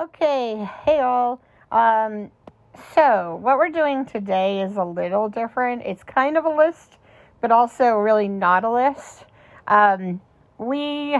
Okay, hey all. So what we're doing today is a little different. It's kind of a list, but also really not a list. We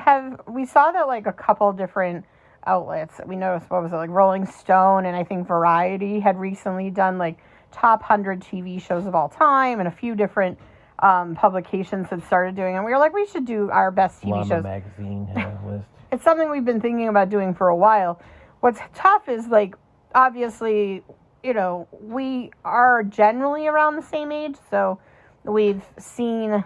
saw that like a couple different outlets. We noticed what was it like Rolling Stone and I think Variety had recently done like top 100 TV shows of all time, and a few different publications had started doing it. And we were like, we should do our best TV Llama shows. magazine had a list. It's something we've been thinking about doing for a while. What's tough is, like, obviously, we are generally around the same age, so we've seen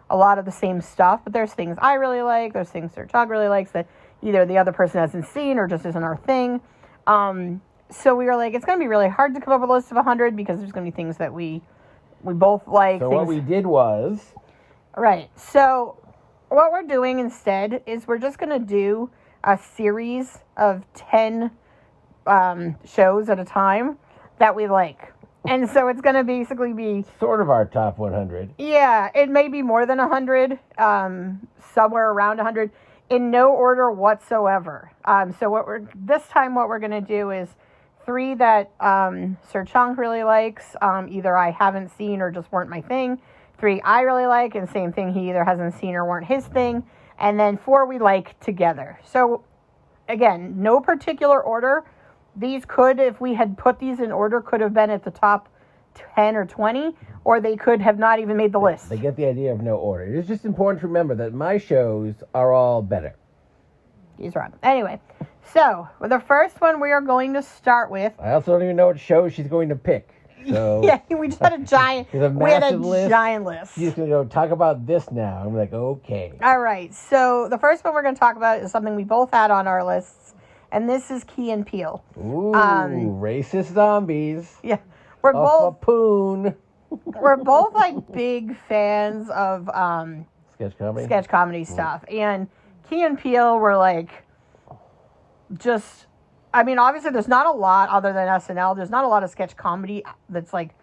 a lot of the same stuff, but there's things I really like, there's things Sir Chuck really likes that either the other person hasn't seen or just isn't our thing. So we were like, it's going to be really hard to come up with a list of 100 because there's going to be things that we both like. So what we did was... Right, so what we're doing instead is we're just going to do a series of 10 shows at a time that we like. And so it's going to basically be... sort of our top 100. Yeah, it may be more than 100, somewhere around 100, in no order whatsoever. So what we're going to do is 3 that Sir Chunk really likes, either I haven't seen or just weren't my thing. 3 I really like, and same thing, he either hasn't seen or weren't his thing. And then 4 we like together. So, again, no particular order. These could, if we had put these in order, could have been at the top 10 or 20, or they could have not even made the list. They get the idea of no order. It's just important to remember that my shows are all better. He's right. Anyway, so, with the first one we are going to start with... I also don't even know what show she's going to pick. So yeah, we just had a giant list. giant list. She's going to go talk about this now. I'm like, okay. All right. So the first one we're going to talk about is something we both had on our lists, and this is Key and Peele. Ooh, racist zombies. Yeah, we're both like big fans of sketch comedy stuff, and Key and Peele were like just. I mean, obviously, there's not a lot other than SNL. There's not a lot of sketch comedy that's, like,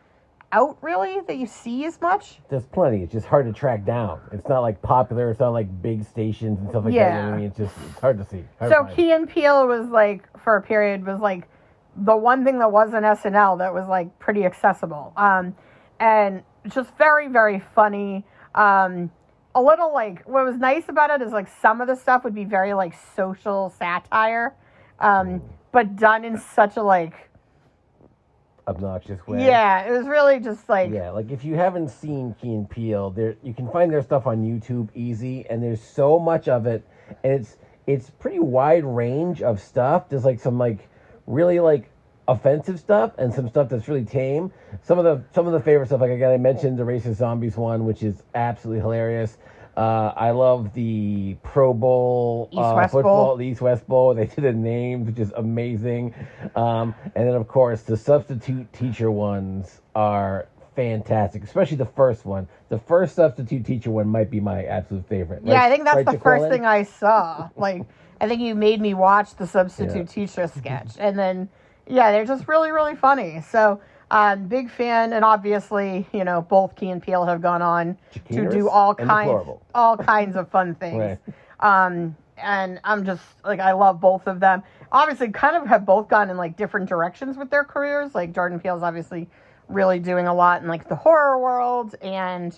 out, really, that you see as much. There's plenty. It's just hard to track down. It's not, like, popular. It's not, like, big stations and stuff like that. I mean, it's hard to see. So Key and Peele was, like, for a period, was, like, the one thing that wasn't SNL that was, like, pretty accessible. And just very, very funny. A little, like, what was nice about it is, like, some of the stuff would be very, like, social satire. But done in such a, like... obnoxious way. Yeah, it was really just, like... Yeah, like, if you haven't seen Key and Peele, you can find their stuff on YouTube easy, and there's so much of it, and it's pretty wide range of stuff. There's, like, some, like, really, like, offensive stuff, and some stuff that's really tame. Some of the favorite stuff, like, again, I mentioned the Racist Zombies one, which is absolutely hilarious. I love the Pro Bowl football, the East-West Bowl. They did a name, which is amazing. And then, of course, the substitute teacher ones are fantastic, especially the first one. The first substitute teacher one might be my absolute favorite. Yeah, I think that's the first thing I saw. Like, I think you made me watch the substitute teacher sketch. And then, yeah, they're just really, really funny. So... big fan, and obviously, both Key and Peele have gone on to do all kinds of fun things. Right. And I'm just, like, I love both of them. Obviously, kind of have both gone in, like, different directions with their careers. Like, Jordan Peele's obviously really doing a lot in, like, the horror world, and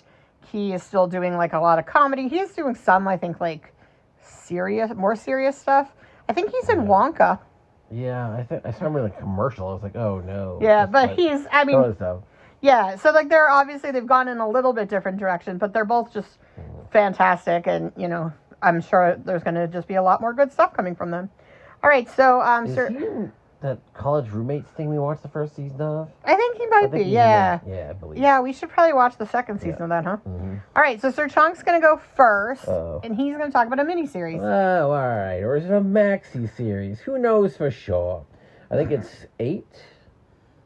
Key is still doing, like, a lot of comedy. He's doing some, I think, like, more serious stuff. I think he's in Wonka. Yeah, I saw him in a commercial. I was like, oh, no. Yeah, but yeah, so, like, they've gone in a little bit different direction, but they're both just fantastic, and, I'm sure there's going to just be a lot more good stuff coming from them. All right, so, Is he in that college roommates thing we watched the first season of? I think he might be, yeah. Yeah, I believe. Yeah, we should probably watch the second season of that, huh? Mm-hmm. All right, so Sir Chunk's going to go first, and he's going to talk about a miniseries. Oh, all right. Or is it a maxi series? Who knows for sure? I think it's 8.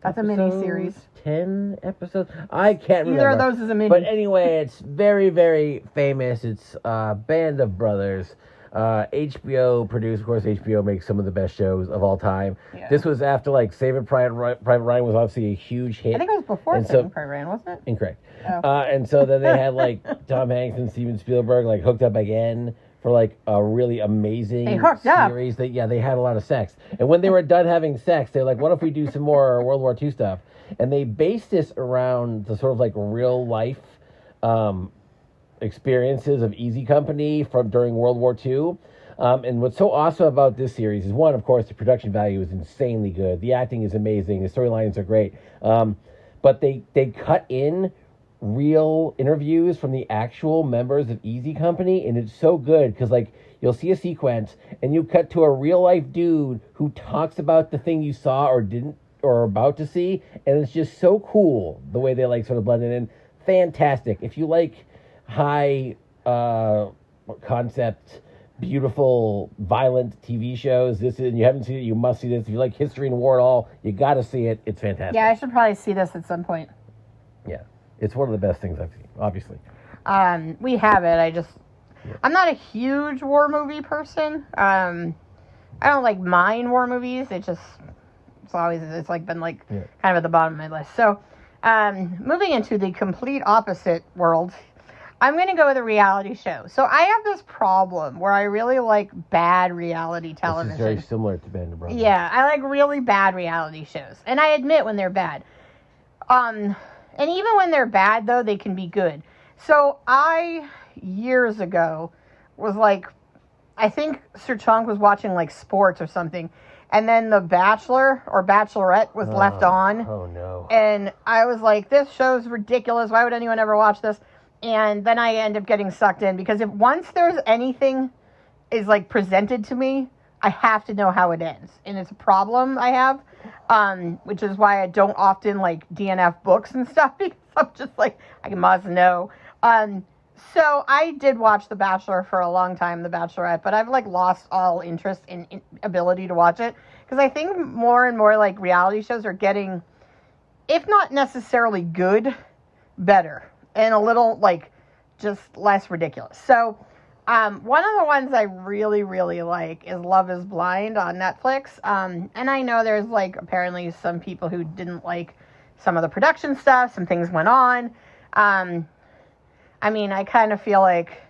That's episodes, a miniseries. 10 episodes? I can't remember. Either of those is a mini. But anyway, it's very, very famous. It's a band of brothers. HBO produced, of course, HBO makes some of the best shows of all time. Yeah. This was after, like, Saving Private Ryan was obviously a huge hit. I think it was before Saving Private Ryan, wasn't it? Incorrect. Oh. And so then they had, like, Tom Hanks and Steven Spielberg, like, hooked up again for like a really amazing They hooked up. series. They had a lot of sex. And when they were done having sex, they're like, what if we do some more World War II stuff? And they based this around the sort of like real life experiences of Easy Company from during World War II. And what's so awesome about this series is, one, of course, the production value is insanely good. The acting is amazing. The storylines are great. But they cut in real interviews from the actual members of Easy Company, and it's so good because like you'll see a sequence and you cut to a real life dude who talks about the thing you saw or didn't or are about to see, and it's just so cool the way they like sort of blend it in. Fantastic. If you like high concept, beautiful, violent TV shows, this is, and you haven't seen it, you must see this. If you like history and war at all, you got to see it. It's fantastic. Yeah, I should probably see this at some point. Yeah. It's one of the best things I've seen, obviously. We have it. I'm not a huge war movie person. I don't like mind war movies. It's like been like kind of at the bottom of my list. So, moving into the complete opposite world, I'm going to go with a reality show. So I have this problem where I really like bad reality television. This is very similar to Band of Brothers. Yeah, I like really bad reality shows. And I admit when they're bad. And even when they're bad, though, they can be good. So I, years ago, was like, I think Sir Chunk was watching like sports or something. And then The Bachelor or Bachelorette was left on. Oh, no. And I was like, this show's ridiculous. Why would anyone ever watch this? And then I end up getting sucked in. Because if once there's anything is like presented to me, I have to know how it ends. And it's a problem I have. Which is why I don't often like DNF books and stuff, because I'm just like, I must know. So I did watch The Bachelor for a long time, The Bachelorette, but I've like lost all interest in ability to watch it, because I think more and more like reality shows are getting, if not necessarily good, better, and a little like just less ridiculous. So one of the ones I really, really like is Love is Blind on Netflix. And I know there's like apparently some people who didn't like some of the production stuff. Some things went on. I mean, I kind of feel like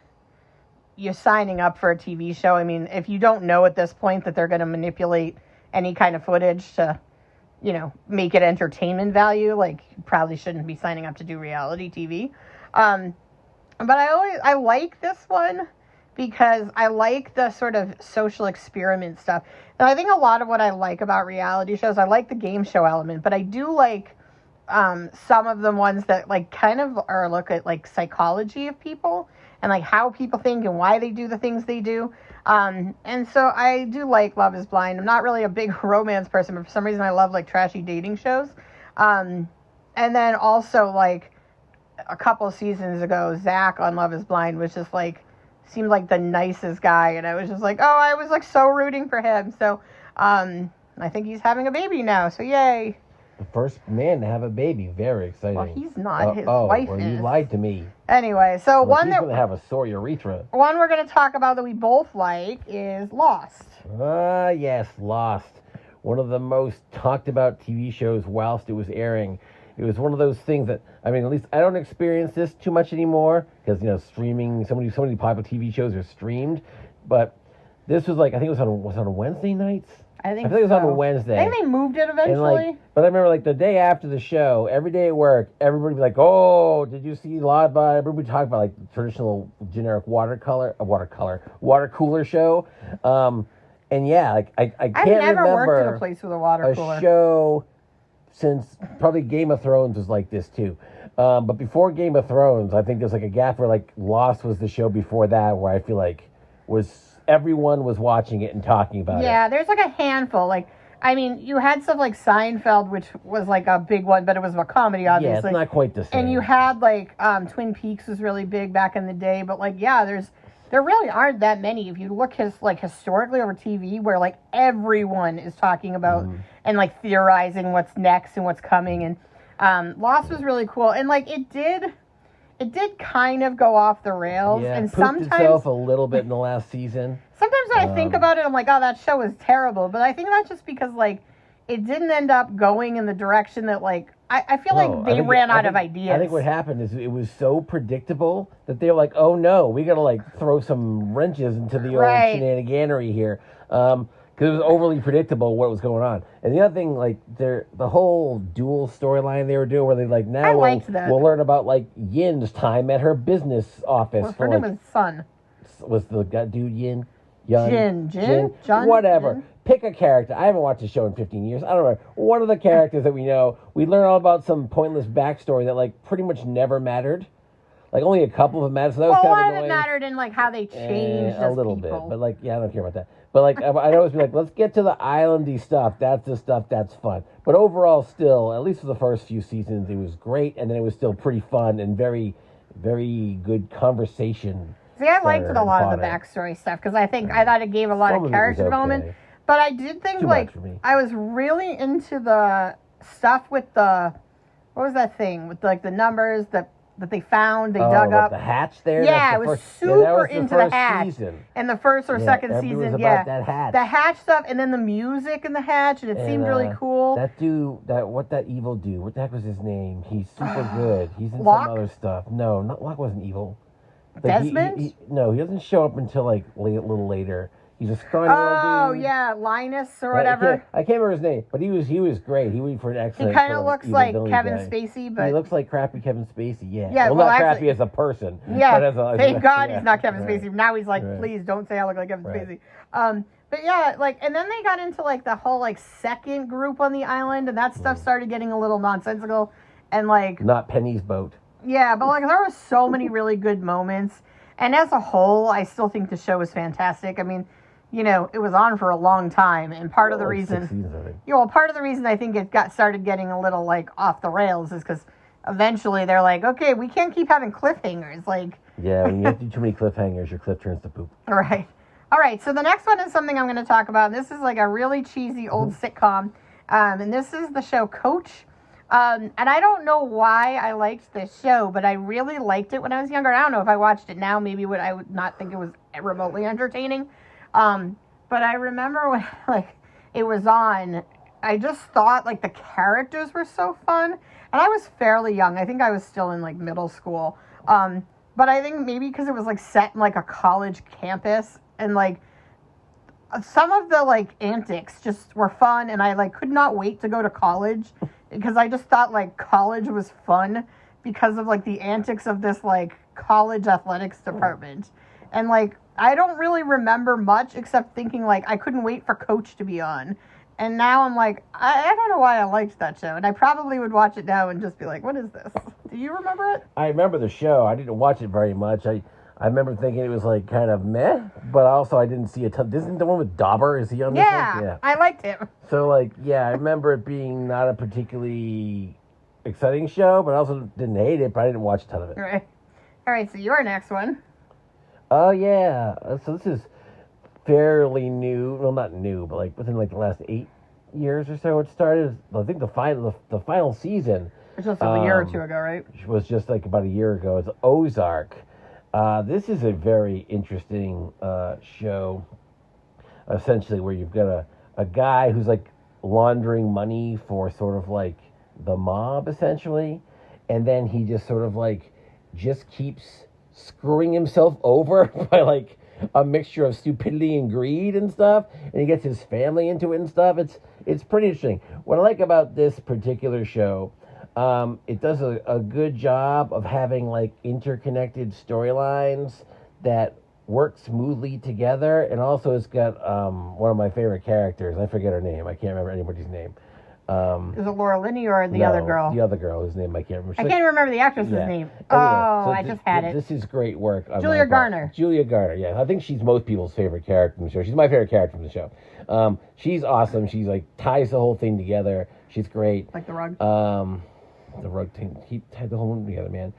you're signing up for a TV show. I mean, if you don't know at this point that they're going to manipulate any kind of footage to, you know, make it entertainment value, like you probably shouldn't be signing up to do reality TV. But I like this one, because I like the sort of social experiment stuff. And I think a lot of what I like about reality shows, I like the game show element, but I do like some of the ones that like kind of are look at like psychology of people and like how people think and why they do the things they do. And so I do like Love is Blind. I'm not really a big romance person, but for some reason I love like trashy dating shows. And then also like a couple of seasons ago, Zach on Love is Blind was just like, seemed like the nicest guy, and I was just like, oh, I was like so rooting for him. So I think he's having a baby now, so yay. The first man to have a baby. Very exciting. Well, he's not. His wife is. You lied to me. Anyway, so well, he's going to have a sore urethra. One we're going to talk about that we both like is Lost. Yes, Lost. One of the most talked about TV shows whilst it was airing. It was one of those things that, I mean, at least I don't experience this too much anymore, because, you know, streaming, so many popular TV shows are streamed. But this was like, I think it was on Wednesday nights? I think it was on a Wednesday. I think they moved it eventually. But I remember, like, the day after the show, every day at work, everybody would be like, oh, did you see Live by? Everybody talk about, like, the traditional generic water cooler show. And yeah, like, I can't remember. I've never worked in a place with a water cooler. A show since probably Game of Thrones was like this too. But before Game of Thrones, I think there's like a gap where like Lost was the show before that, where I feel like everyone was watching it and talking about it. Yeah, there's like a handful. Like, I mean, you had stuff like Seinfeld, which was like a big one, but it was a comedy, obviously. Yeah, it's not quite the same. And you had like Twin Peaks was really big back in the day, but like, yeah, there really aren't that many. If you look historically over TV, where like everyone is talking about and like theorizing what's next and what's coming, and Lost was really cool, and like it did kind of go off the rails, and sometimes itself a little bit in the last season. Sometimes when I think about it, I'm like, oh, that show was terrible, but I think that's just because like it didn't end up going in the direction that like I feel like they ran out of ideas. I think what happened is it was so predictable that they were like, oh no, we got to like throw some wrenches into the old shenaniganery here. Because it was overly predictable what was going on. And the other thing, like the whole dual storyline they were doing where they like, now we'll learn about like Yin's time at her business office. Well, her name was Sun. Was the dude Yin? Jin? John? Whatever. Jin? Pick a character. I haven't watched the show in 15 years. I don't know. One of the characters that we know, we learn all about some pointless backstory that like pretty much never mattered. Like only a couple of them mattered. So that was kind of annoying. A lot of it mattered in like how they changed a little bit. But like, yeah, I don't care about that. But like, I'd always be like, let's get to the islandy stuff. That's the stuff that's fun. But overall, still, at least for the first few seasons, it was great, and then it was still pretty fun and very, very good conversation. See, I liked a lot of the backstory stuff because I thought it gave a lot of character development. But I did think like I was really into the stuff with what was that thing with like the numbers that they found, they dug up the hatch there. Yeah, I was super into the hatch season. And the first or second season. Yeah, that hatch. The hatch stuff, and then the music in the hatch, and it seemed really cool. That dude, that evil dude. What the heck was his name? He's super good. He's in some other stuff. No, Locke wasn't evil. Desmond? No, he doesn't show up until like a little later. He's a scrawny little dude. Oh yeah, Linus or whatever. I can't remember his name, but he was great. He went for an excellent. He kind of looks like Kevin Spacey, but he looks like crappy Kevin Spacey. Yeah. Well, not crappy as a person. Yeah. But thank God he's not Kevin Spacey. Now he's like, please don't say I look like Kevin Spacey. But yeah, like, and then they got into like the whole like second group on the island, and that stuff started getting a little nonsensical, and like not Penny's boat. Yeah, but like there were so many really good moments, and as a whole, I still think the show was fantastic. I mean, you know, it was on for a long time, and part of the reason, 6 seasons, I think. Part of the reason I think it started getting a little like off the rails is because eventually they're like, okay, we can't keep having cliffhangers, like. Yeah, when you have to do too many cliffhangers, your cliff turns to poop. All right. So the next one is something I'm going to talk about. This is like a really cheesy old sitcom, and this is the show Coach. And I don't know why I liked this show, but I really liked it when I was younger. I don't know if I watched it now, maybe I would not think it was remotely entertaining. But I remember when like it was on, I just thought like the characters were so fun, and I was fairly young. I think I was still in like middle school. But I think maybe because it was like set in like a college campus, and like some of the like antics just were fun, and I like could not wait to go to college because I just thought like college was fun because of like the antics of this like college athletics department. And like I don't really remember much except thinking like I couldn't wait for Coach to be on. And now I'm like, I don't know why I liked that show. And I probably would watch it now and just be like, what is this? Do you remember it? I remember the show. I didn't watch it very much. I remember thinking it was like kind of meh, but also I didn't see a ton. Isn't the one with Dauber? Is he on this one? Yeah, I liked him. So like, yeah, I remember it being not a particularly exciting show, but I also didn't hate it, but I didn't watch a ton of it. All right, so your next one. Oh, yeah. So this is fairly new. Well, not new, but like within like the last 8 years or so it started. I think the final season. It's just a year or two ago, right? Was just like about a year ago. It's Ozark. This is a very interesting show, essentially, where you've got a guy who's like laundering money for sort of like the mob, essentially, and then he just sort of like just keeps screwing himself over by like a mixture of stupidity and greed and stuff, and he gets his family into it and stuff. It's pretty interesting. What I like about this particular show, it does a good job of having like interconnected storylines that work smoothly together, and also it's got one of my favorite characters. I forget her name. I can't remember anybody's name. Is it Laura Linney or the other girl? The other girl, whose name I can't remember. I can't remember the actress's name. Anyway, I just had it. This is great work. Julia Garner. Julia Garner, yeah. I think she's most people's favorite character in the show. She's my favorite character from the show. She's awesome. She's like ties the whole thing together. She's great. Like the rug. The rug thing. He tied the whole thing together, man.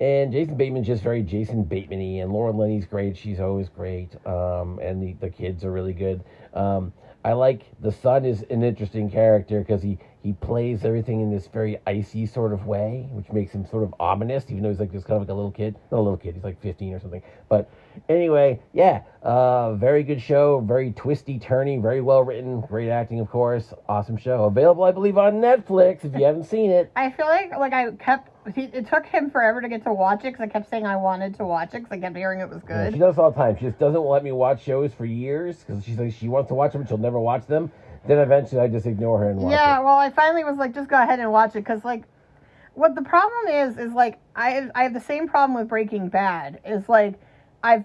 And Jason Bateman's just very Jason Bateman-y, and Laura Linney's great. She's always great. And the kids are really good. I like the son is an interesting character because he plays everything in this very icy sort of way, which makes him sort of ominous, even though he's like just kind of like a little kid. Not a little kid, he's like 15 or something. But Anyway, yeah, very good show, very twisty, turny, very well written, great acting, of course, awesome show. Available, I believe, on Netflix if you haven't seen it. I feel like it took him forever to get to watch it because I kept saying I wanted to watch it because I kept hearing it was good. Yeah, she does all the time. She just doesn't let me watch shows for years because she's like, she wants to watch them, but she'll never watch them. Then eventually I just ignore her and watch it. Yeah, well, I finally was like, just go ahead and watch it because, like, what the problem is like, I have the same problem with Breaking Bad. Is like, I've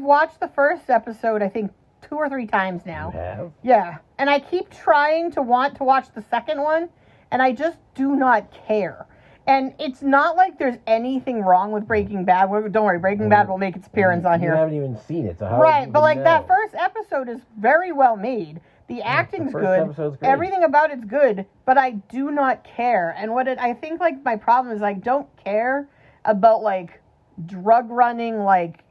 watched the first episode, I think, 2 or 3 times now. You have? Yeah. And I keep trying to want to watch the second one, and I just do not care. And it's not like there's anything wrong with Breaking Bad. Don't worry, Breaking Bad will make its appearance on here. You haven't even seen it, so how right, but like know? That first episode is very well made. The acting's good. Everything about it's good, but I do not care. And I think like my problem is I don't care about like drug running, like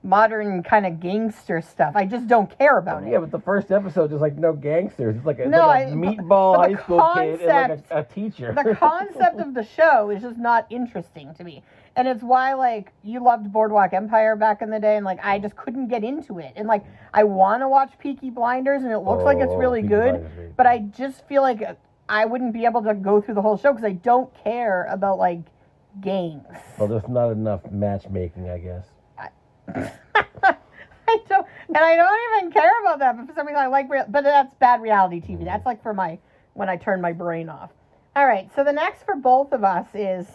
modern kind of gangster stuff. I just don't care about it. Yeah, but the first episode is like no gangsters. It's like a meatball high school kid and like a teacher. The concept of the show is just not interesting to me. And it's why, like, you loved Boardwalk Empire back in the day, and, like, I just couldn't get into it. And, like, I want to watch Peaky Blinders, and it looks like it's really good, but I just feel like I wouldn't be able to go through the whole show because I don't care about, like, gangs. Well, there's not enough matchmaking, I guess. I don't even care about that, but for some reason I like, but that's bad reality TV. That's, like, for when I turn my brain off. All right, so the next for both of us is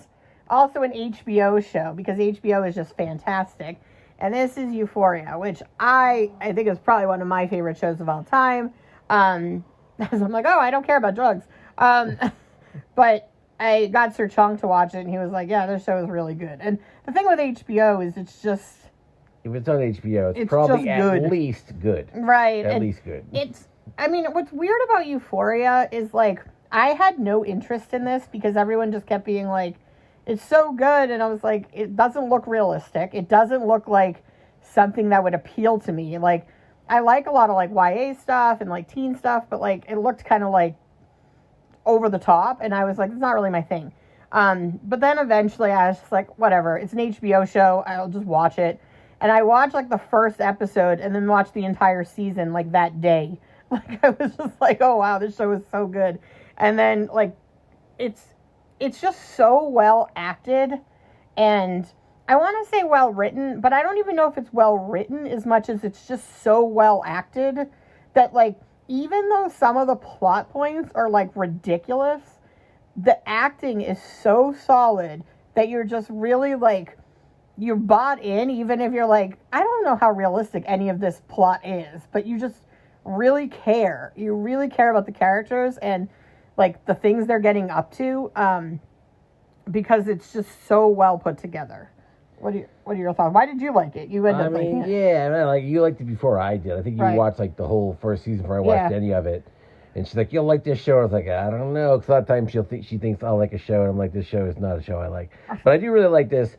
also an HBO show, because HBO is just fantastic. And this is Euphoria, which I think is probably one of my favorite shows of all time. Because I'm like, oh, I don't care about drugs. But I got Sir Chong to watch it, and he was like, yeah, this show is really good. And the thing with HBO is it's just... If it's on HBO, it's probably at least good. Right. At least good. What's weird about Euphoria is, like, I had no interest in this because everyone just kept being like, it's so good, and I was like, it doesn't look realistic. It doesn't look like something that would appeal to me. Like, I like a lot of, like, YA stuff and, like, teen stuff, but, like, it looked kind of, like, over the top, and I was like, it's not really my thing. But then eventually I was just like, whatever, it's an HBO show, I'll just watch it. And I watched, like, the first episode and then watched the entire season, like, that day. Like, I was just like, oh, wow, this show is so good. And then, like, it's just so well acted, and I want to say well written, but I don't even know if it's well written as much as it's just so well acted that, like, even though some of the plot points are, like, ridiculous, the acting is so solid that you're just really, like, you're bought in, even if you're like, I don't know how realistic any of this plot is, but you just really care. You really care about the characters and, like, the things they're getting up to, because it's just so well put together. What are your thoughts? Why did you like it? You ended up liking it. Yeah, man, like, you liked it before I did. I think you watched, like, the whole first season before I watched any of it. And she's like, you'll like this show. I was like, I don't know. Because a lot of times she thinks I'll like a show, and I'm like, this show is not a show I like. But I do really like this.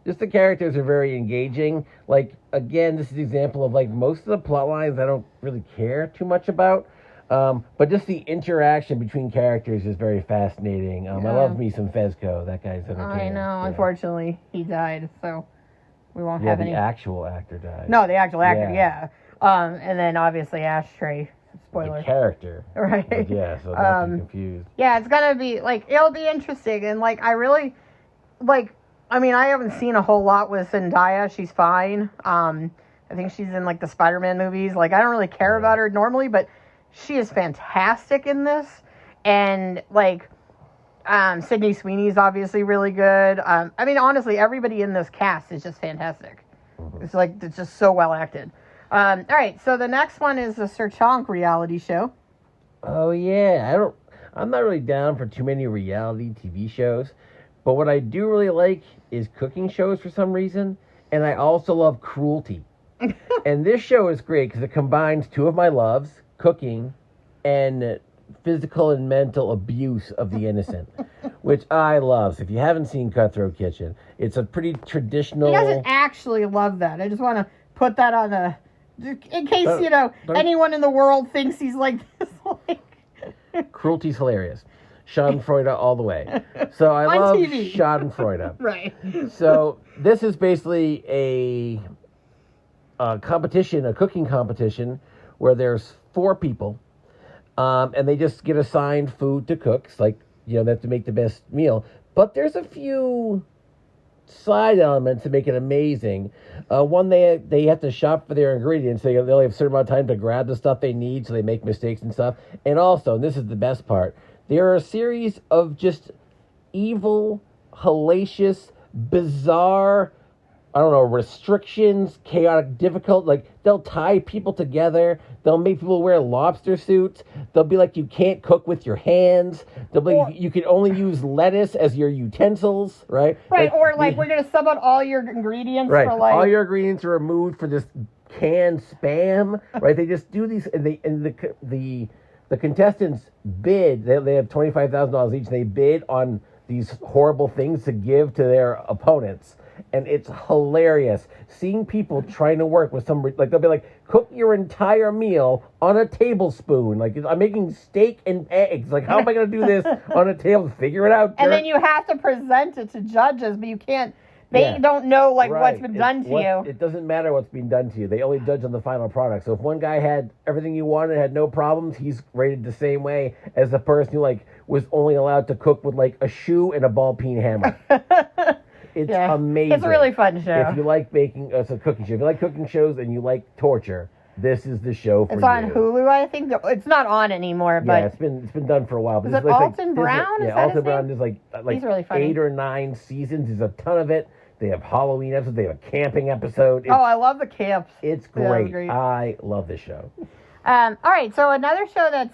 Just the characters are very engaging. Like, again, this is an example of, like, most of the plot lines I don't really care too much about. But just the interaction between characters is very fascinating. I love me some Fezco. That guy's entertaining. I know. Yeah. Unfortunately, he died, so we won't have any. The actual actor died. No, the actual actor, yeah. And then, obviously, Ashtray. Spoiler. The character. Right. But yeah, so not to be confused. Yeah, it's gonna be, like, it'll be interesting. And, like, I really, like, I mean, I haven't seen a whole lot with Zendaya. She's fine. I think she's in, like, the Spider-Man movies. Like, I don't really care about her normally, but she is fantastic in this. And, like, Sydney Sweeney's obviously really good. I mean, honestly, everybody in this cast is just fantastic. Mm-hmm. It's, like, it's just so well acted. All right, so the next one is the Sir Chonk reality show. Oh, yeah. I'm not really down for too many reality TV shows. But what I do really like is cooking shows for some reason. And I also love cruelty. And this show is great because it combines two of my loves, cooking and physical and mental abuse of the innocent, which I love. So if you haven't seen Cutthroat Kitchen, it's a pretty traditional... He doesn't actually love that. I just want to put that on in case, anyone in the world thinks he's like this. Like... Cruelty's hilarious. Schadenfreude all the way. So I love TV. Schadenfreude. Right. So this is basically competition, a cooking competition, where there's 4 people, and they just get assigned food to cook. It's like, they have to make the best meal. But there's a few side elements to make it amazing. One, they have to shop for their ingredients. They only have a certain amount of time to grab the stuff they need, so they make mistakes and stuff. And also, and this is the best part, there are a series of just evil, hellacious, bizarre, restrictions, chaotic, difficult. Like, they'll tie people together. They'll make people wear lobster suits. They'll be like, you can't cook with your hands. They'll be like, you can only use lettuce as your utensils, right? Right, we're going to sub out all your ingredients right. for like... all your ingredients are removed for this canned spam, right? They just do these, and the contestants bid. They have $25,000 each. And they bid on these horrible things to give to their opponents. And it's hilarious seeing people trying to work with some, like, they'll be like, cook your entire meal on a tablespoon. Like, I'm making steak and eggs. Like, how am I going to do this on a table? Figure it out, jerk. And then you have to present it to judges, but you can't, they don't know, like, what's been done to you. It doesn't matter what's been done to you. They only judge on the final product. So if one guy had everything you wanted, had no problems, he's rated the same way as the person who, like, was only allowed to cook with, like, a shoe and a ball-peen hammer. It's amazing. It's a really fun show. If you like baking, it's a cooking show. If you like cooking shows and you like torture, this is the show for you. It's on Hulu, I think. It's not on anymore, but... Yeah, it's been done for a while. But is it Alton Brown? Yeah, Alton Brown. There's like He's really funny. 8 or 9 seasons. There's a ton of it. They have Halloween episodes. They have a camping episode. I love the camps. It's great. I love this show. All right, so another show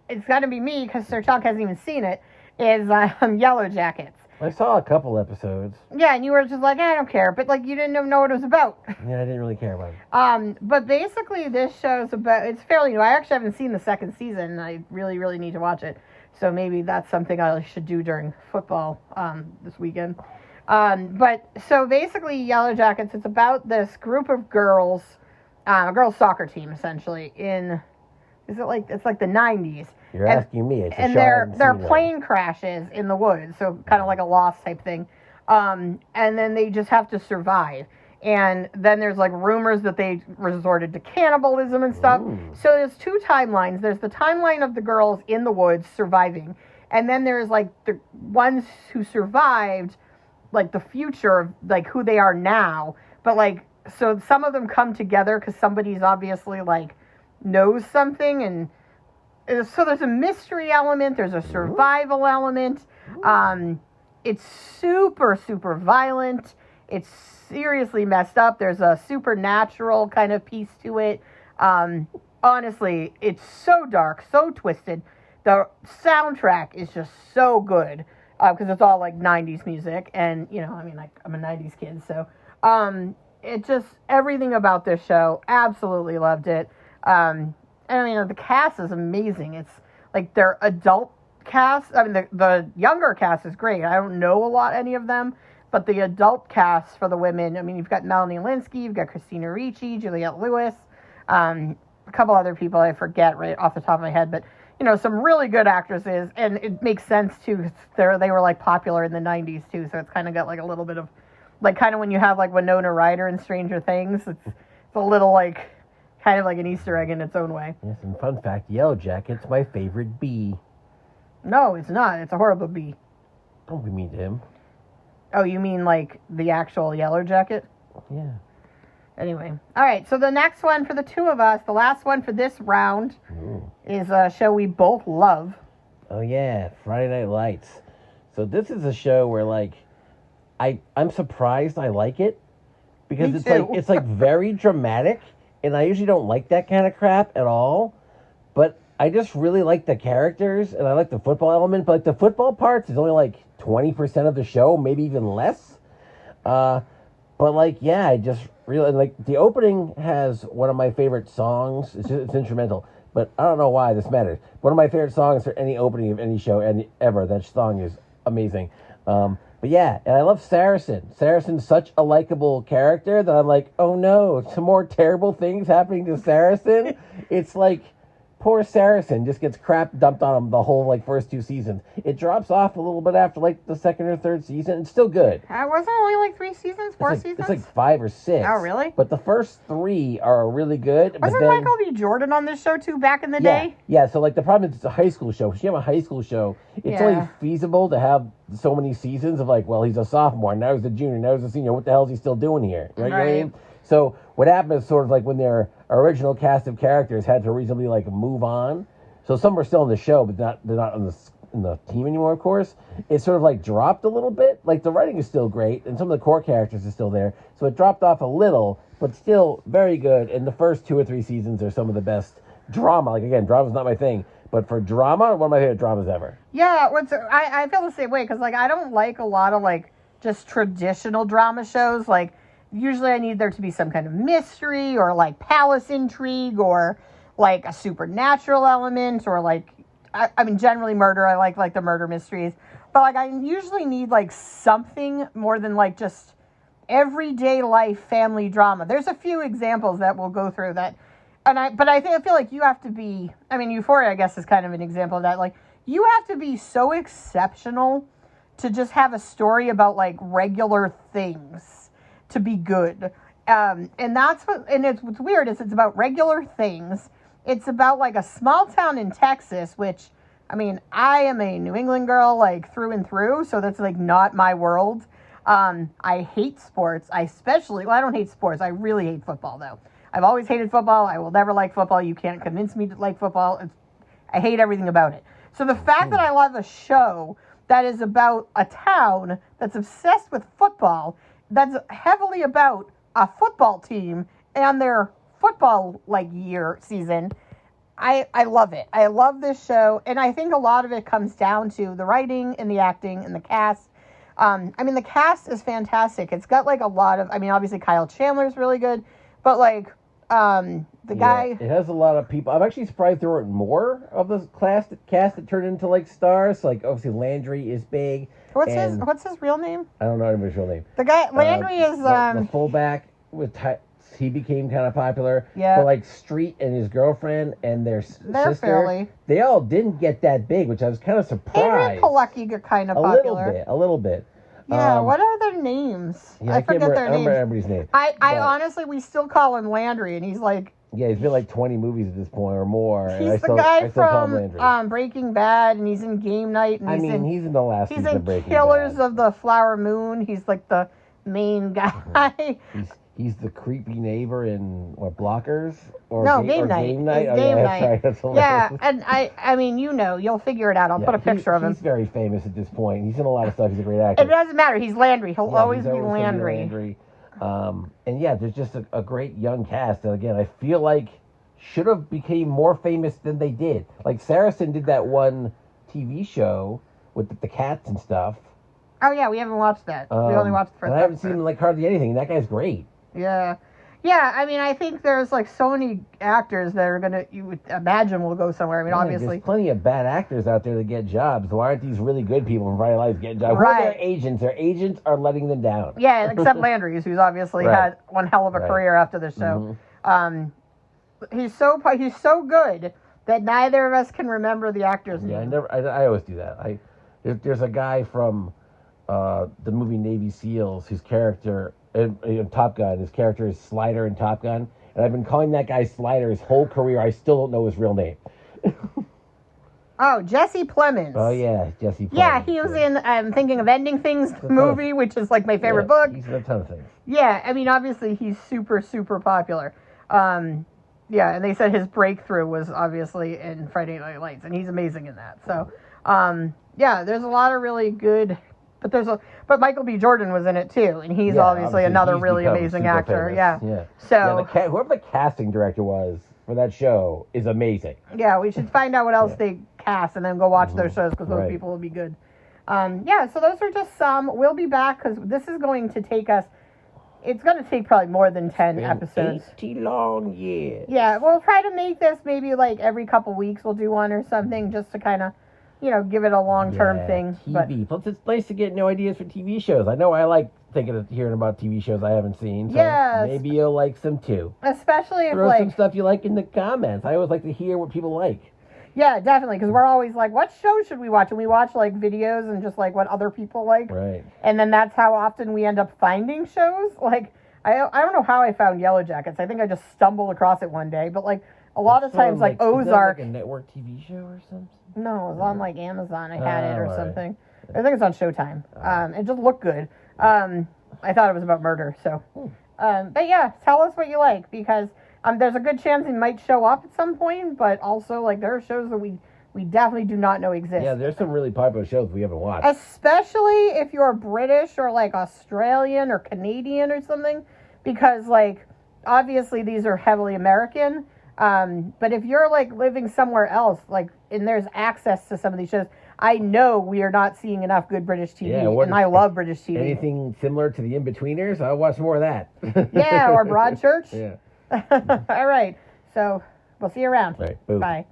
it's got to be me, because Sir Chuck hasn't even seen it, is Yellowjackets. I saw a couple episodes. Yeah, and you were just like, I don't care. But, like, you didn't know what it was about. Yeah, I didn't really care about it. But basically, this show's about... It's fairly new. I actually haven't seen the second season, and I really, really need to watch it. So maybe that's something I should do during football this weekend. But, so basically, Yellowjackets, it's about this group of girls, a girls' soccer team, essentially, in... It's like the 90s. You're asking me. It's a and their plane crashes in the woods, so kind of like a Lost type thing. And then they just have to survive. And then there's like rumors that they resorted to cannibalism and stuff. Ooh. So there's 2 timelines. There's the timeline of the girls in the woods surviving. And then there's like the ones who survived, like the future of like who they are now. But like, so some of them come together because somebody's obviously like knows something, and so there's a mystery element, there's a survival element. It's super, super violent. It's seriously messed up. There's a supernatural kind of piece to it. Honestly, it's so dark, so twisted. The soundtrack is just so good, because it's all like 90s music, and like I'm a 90s kid, so it just, everything about this show, absolutely loved it. And the cast is amazing. It's like their adult cast. I mean, the younger cast is great. I don't know any of them, but the adult cast for the women, I mean, you've got Melanie Linsky, you've got Christina Ricci, Juliette Lewis, a couple other people I forget right off the top of my head, but some really good actresses, and it makes sense too. They were like popular in the 90s too, so it's kind of got like a little bit of like kind of when you have like Winona Ryder in Stranger Things, it's a little like kind of like an Easter egg in its own way. Yes, and fun fact, Yellowjacket's my favorite bee. No, it's not. It's a horrible bee. Don't be mean to him. Oh, you mean like the actual Yellowjacket? Yeah. Anyway. All right, so the next one for the 2 of us, the last one for this round, is a show we both love. Oh, yeah, Friday Night Lights. So this is a show where, like, I'm surprised I like it, because it's like very dramatic. And I usually don't like that kind of crap at all. But I just really like the characters, and I like the football element. But like the football parts is only like 20% of the show, maybe even less. But like, yeah, I just really like the opening has one of my favorite songs. It's instrumental, but I don't know why this matters. One of my favorite songs for any opening of any show ever. That song is amazing. But yeah, and I love Saracen. Saracen's such a likable character that I'm like, oh no, some more terrible things happening to Saracen. It's like poor Saracen just gets crap dumped on him the whole like first 2 seasons. It drops off a little bit after like the second or third season. It's still good. Wasn't it only like 3 seasons, 4 seasons? It's like 5 or 6. Oh, really? But the first 3 are really good. Wasn't Michael B. Jordan on this show too back in the day? Yeah. So like the problem is it's a high school show. If you have a high school show, it's only feasible to have so many seasons of like, well, he's a sophomore, now he's a junior, now he's a senior. What the hell is he still doing here? Right. You know what I mean? So what happened is sort of like when their original cast of characters had to reasonably like move on. So some are still in the show, but they're not on the team anymore, of course. It sort of like dropped a little bit. Like the writing is still great, and some of the core characters are still there. So it dropped off a little, but still very good. And the first 2 or 3 seasons are some of the best drama. Like again, drama's not my thing, but for drama, one of my favorite dramas ever. Yeah, I feel the same way because like I don't like a lot of like just traditional drama shows. Like usually I need there to be some kind of mystery or like palace intrigue or like a supernatural element or like I mean generally murder. I like the murder mysteries, but like I usually need like something more than like just everyday life family drama. There's a few examples that we'll go through that, but I feel like you have to be. I mean, Euphoria I guess is kind of an example of that. Like you have to be so exceptional to just have a story about like regular things to be good. And that's what's weird is it's about regular things. It's about like a small town in Texas, which, I mean, I am a New England girl like through and through. So that's like not my world. I hate sports. I don't hate sports. I really hate football though. I've always hated football. I will never like football. You can't convince me to like football. I hate everything about it. So the fact that I love a show that is about a town that's obsessed with football, that's heavily about a football team and their football like season, I love it. I love this show, and I think a lot of it comes down to the writing and the acting and the cast. I mean, the cast is fantastic. It's got like a lot of, I mean, obviously Kyle Chandler's really good, but like the guy. It has a lot of people. I'm actually surprised there weren't more of the cast that turned into like stars. Like obviously Landry is big. What's his real name? I don't know anybody's real name. The guy Landry is the fullback with he became kind of popular. Yeah. But like Street and his girlfriend and their sister, fairly. They all didn't get that big, which I was kind of surprised. Adrian Palicki got kind of popular. A little bit. Yeah, what are their names? Yeah, I forget their names. I don't remember everybody's name. I honestly, we still call him Landry, and he's like... Yeah, he's been like 20 movies at this point or more. He's the guy from Breaking Bad, and he's in Game Night. And he's in the last season of Breaking Bad. He's in Killers of the Flower Moon. He's like the main guy. He's the creepy neighbor in Blockers Game Night. Game Night. Game Night. Sorry, that's yeah, and I mean, you'll figure it out. I'll put a picture of him. He's very famous at this point. He's in a lot of stuff. He's a great actor. It doesn't matter. He's Landry. He'll always be Landry. And yeah, there's just a great young cast. And again, I feel like should have became more famous than they did. Like Saracen did that one TV show with the cats and stuff. Oh yeah, we haven't watched that. We only watched the first episode. I haven't seen like hardly anything. That guy's great. Yeah. Yeah, I mean, I think there's like so many actors that are you would imagine will go somewhere. I mean, obviously. There's plenty of bad actors out there that get jobs. Why aren't these really good people from Friday Lights getting jobs? Right. Who are their agents? Their agents are letting them down. Yeah, except Landry's, who's obviously had one hell of a career after the show. Mm-hmm. He's so good that neither of us can remember the actor's name. Yeah, I always do that. There's a guy from the movie Navy SEALs whose character in Top Gun, his character is Slider in Top Gun, and I've been calling that guy Slider his whole career. I still don't know his real name. Oh, Jesse Plemons. Oh yeah, Jesse Plemons. Yeah, he was in I'm Thinking of Ending Things movie, which is like my favorite book. He's in a ton of things. Yeah, I mean obviously he's super, super popular. Yeah, and they said his breakthrough was obviously in Friday Night Lights, and he's amazing in that. So, yeah, there's a lot of really good, but Michael B. Jordan was in it too, and he's obviously another really amazing actor. Famous. Yeah. So whoever the casting director was for that show is amazing. Yeah, we should find out what else they cast and then go watch their shows because those people will be good. Yeah, so those are just some. We'll be back because this is going to take us. It's going to take probably more than 10 episodes. 80 long years. Yeah, we'll try to make this maybe like every couple weeks we'll do one or something just to kind of, give it a long-term thing. TV. Plus, it's nice to get new ideas for TV shows. I know I like thinking of hearing about TV shows I haven't seen. So Yes. maybe you'll like some too. Especially if Throw like some stuff you like in the comments. I always like to hear what people like. yeah, definitely, because we're always like, what show should we watch? And we watch like videos and just like what other people like. Right. And then that's how often we end up finding shows. Like I don't know how I found Yellowjackets. I think I just stumbled across it one day. But like a lot of times, like Ozark. Is that like a network TV show or something? No, it was on like Amazon. I had it or right. something. I think it's on Showtime. It just looked good. I thought it was about murder. So, but yeah, tell us what you like because there's a good chance it might show up at some point. But also, like there are shows that we definitely do not know exist. Yeah, there's some really popular shows we haven't watched. Especially if you're British or like Australian or Canadian or something, because like obviously these are heavily American. But if you're like living somewhere else, like, and there's access to some of these shows, I know we are not seeing enough good British TV, and I love British TV. Anything similar to the In-Betweeners? I'll watch more of that. Yeah, or Broadchurch. Yeah. All right. So we'll see you around. All right. Boom. Bye.